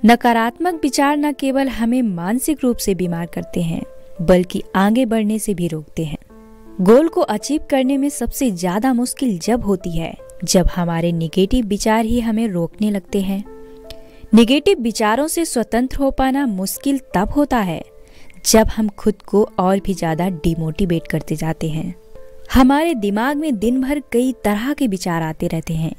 नकारात्मक विचार न केवल हमें मानसिक रूप से बीमार करते हैं बल्कि आगे बढ़ने से भी रोकते हैं। गोल को अचीव करने में सबसे ज्यादा मुश्किल जब होती है जब हमारे निगेटिव विचार ही हमें रोकने लगते हैं। निगेटिव विचारों से स्वतंत्र हो पाना मुश्किल तब होता है जब हम खुद को और भी ज्यादा डिमोटिवेट करते जाते हैं। हमारे दिमाग में दिन भर कई तरह के विचार आते रहते हैं।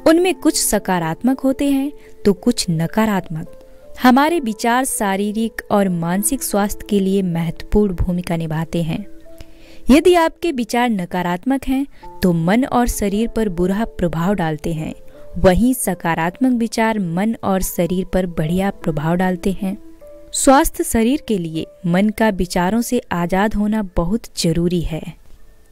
उनमें कुछ सकारात्मक होते हैं तो कुछ नकारात्मक। हमारे विचार शारीरिक और मानसिक स्वास्थ्य के लिए महत्वपूर्ण भूमिका निभाते हैं। यदि आपके विचार नकारात्मक हैं तो मन और शरीर पर बुरा प्रभाव डालते हैं, वहीं सकारात्मक विचार मन और शरीर पर बढ़िया प्रभाव डालते हैं। स्वस्थ शरीर के लिए मन का विचारों से आजाद होना बहुत जरूरी है।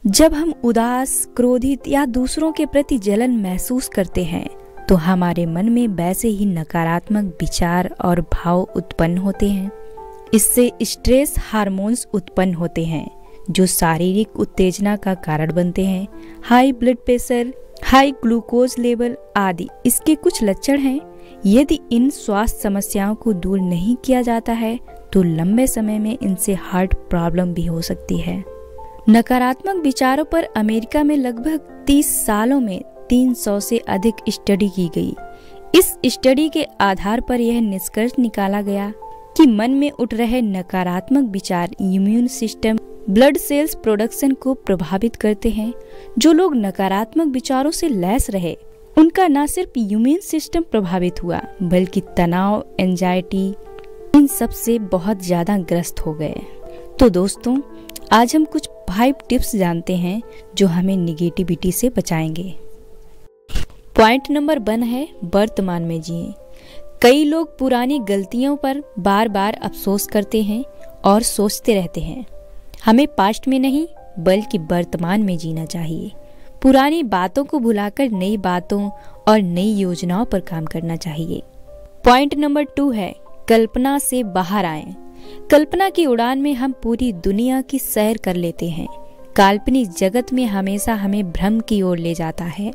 जब हम उदास, क्रोधित या दूसरों के प्रति जलन महसूस करते हैं तो हमारे मन में वैसे ही नकारात्मक विचार और भाव उत्पन्न होते हैं। इससे स्ट्रेस हार्मोन्स उत्पन्न होते हैं जो शारीरिक उत्तेजना का कारण बनते हैं। High blood pressure, high glucose level आदि इसके कुछ लक्षण हैं। यदि इन स्वास्थ्य समस्याओं को दूर नहीं किया जाता है तो लंबे समय में इनसे हार्ट प्रॉब्लम भी हो सकती है। नकारात्मक विचारों पर अमेरिका में लगभग 30 सालों में 300 से अधिक स्टडी की गई। इस स्टडी के आधार पर यह निष्कर्ष निकाला गया कि मन में उठ रहे नकारात्मक विचार immune system, blood cells production को प्रभावित करते हैं। जो लोग नकारात्मक विचारों से लैस रहे उनका न सिर्फ इम्यून सिस्टम प्रभावित हुआ बल्कि तनाव, एंजाइटी इन सब से बहुत ज्यादा ग्रस्त हो गए। तो दोस्तों, आज हम कुछ 5 टिप्स जानते हैं जो हमें निगेटिविटी से बचाएंगे। पॉइंट नंबर 1 है वर्तमान में जिएं। कई लोग पुरानी गलतियों पर बार बार अफसोस करते हैं और सोचते रहते हैं। हमें पास्ट में नहीं बल्कि वर्तमान में जीना चाहिए। पुरानी बातों को भुलाकर नई बातों और नई योजनाओं पर काम करना चाहिए। पॉइंट नंबर 2 है कल्पना से बाहर आएं। कल्पना की उड़ान में हम पूरी दुनिया की सैर कर लेते हैं। काल्पनिक जगत में हमेशा हमें भ्रम की ओर ले जाता है।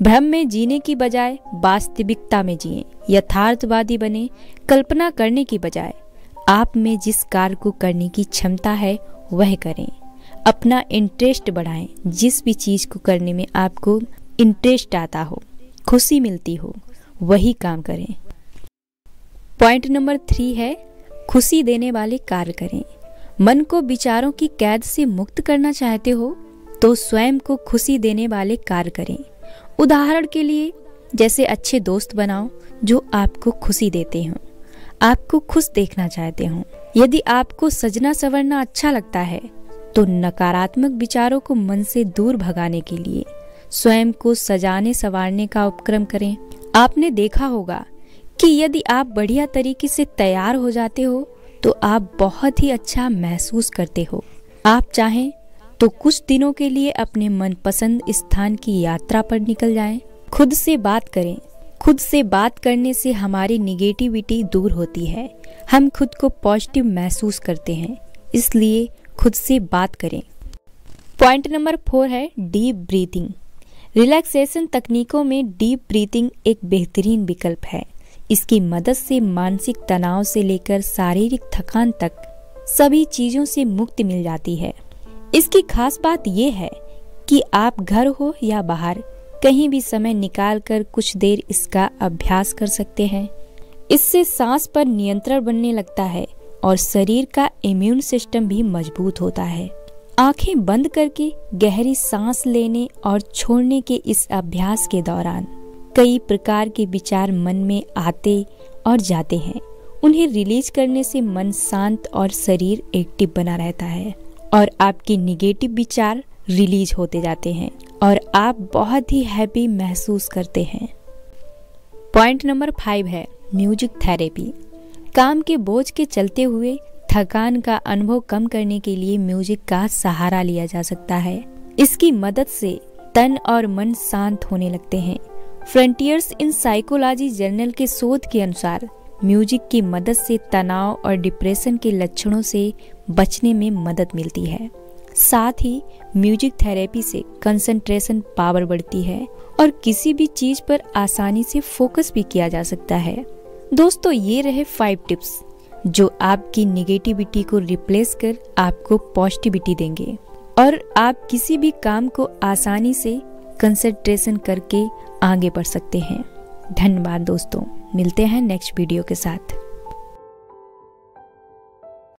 भ्रम में जीने की बजाय वास्तविकता में जिएं। यथार्थवादी बने। कल्पना करने की बजाय आप में जिस कार्य को करने की क्षमता है वह करें। अपना इंटरेस्ट बढ़ाएं। जिस भी चीज को करने में आपको इंटरेस्ट आता हो, खुशी मिलती हो, वही काम करें। पॉइंट नंबर 3 है खुशी देने वाले कार्य करें। मन को विचारों की कैद से मुक्त करना चाहते हो तो स्वयं को खुशी देने वाले कार्य करें। उदाहरण के लिए जैसे अच्छे दोस्त बनाओ जो आपको खुशी देते हो, आपको खुश देखना चाहते हो। यदि आपको सजना संवरना अच्छा लगता है तो नकारात्मक विचारों को मन से दूर भगाने के लिए स्वयं को सजाने संवारने का उपक्रम करें। आपने देखा होगा कि यदि आप बढ़िया तरीके से तैयार हो जाते हो तो आप बहुत ही अच्छा महसूस करते हो। आप चाहें तो कुछ दिनों के लिए अपने मनपसंद स्थान की यात्रा पर निकल जाएं। खुद से बात करें। खुद से बात करने से हमारी निगेटिविटी दूर होती है। हम खुद को पॉजिटिव महसूस करते हैं, इसलिए खुद से बात करें। पॉइंट नंबर 4 है डीप ब्रीथिंग। रिलैक्सेशन तकनीकों में डीप ब्रीथिंग एक बेहतरीन विकल्प है। इसकी मदद से मानसिक तनाव से लेकर शारीरिक थकान तक सभी चीजों से मुक्ति मिल जाती है। इसकी खास बात यह है कि आप घर हो या बाहर कहीं भी समय निकालकर कुछ देर इसका अभ्यास कर सकते हैं। इससे सांस पर नियंत्रण बनने लगता है और शरीर का इम्यून सिस्टम भी मजबूत होता है। आंखें बंद करके गहरी सांस लेने और छोड़ने के इस अभ्यास के दौरान कई प्रकार के विचार मन में आते और जाते हैं। उन्हें रिलीज करने से मन शांत और शरीर एक्टिव बना रहता है और आपके निगेटिव विचार रिलीज होते जाते हैं और आप बहुत ही हैप्पी महसूस करते हैं। पॉइंट नंबर 5 है म्यूजिक थेरेपी। काम के बोझ के चलते हुए थकान का अनुभव कम करने के लिए म्यूजिक का सहारा लिया जा सकता है। इसकी मदद से तन और मन शांत होने लगते हैं। फ्रंटियर्स इन साइकोलॉजी जर्नल के शोध के अनुसार म्यूजिक की मदद से तनाव और डिप्रेशन के लक्षणों से बचने में मदद मिलती है। साथ ही म्यूजिक थेरेपी से कंसंट्रेशन पावर बढ़ती है और किसी भी चीज पर आसानी से फोकस भी किया जा सकता है। दोस्तों ये रहे 5 टिप्स जो आपकी निगेटिविटी को रिप्लेस कर आपको पॉजिटिविटी देंगे और आप किसी भी काम को आसानी से कंसंट्रेशन करके आगे बढ़ सकते हैं। धन्यवाद दोस्तों, मिलते हैं नेक्स्ट वीडियो के साथ।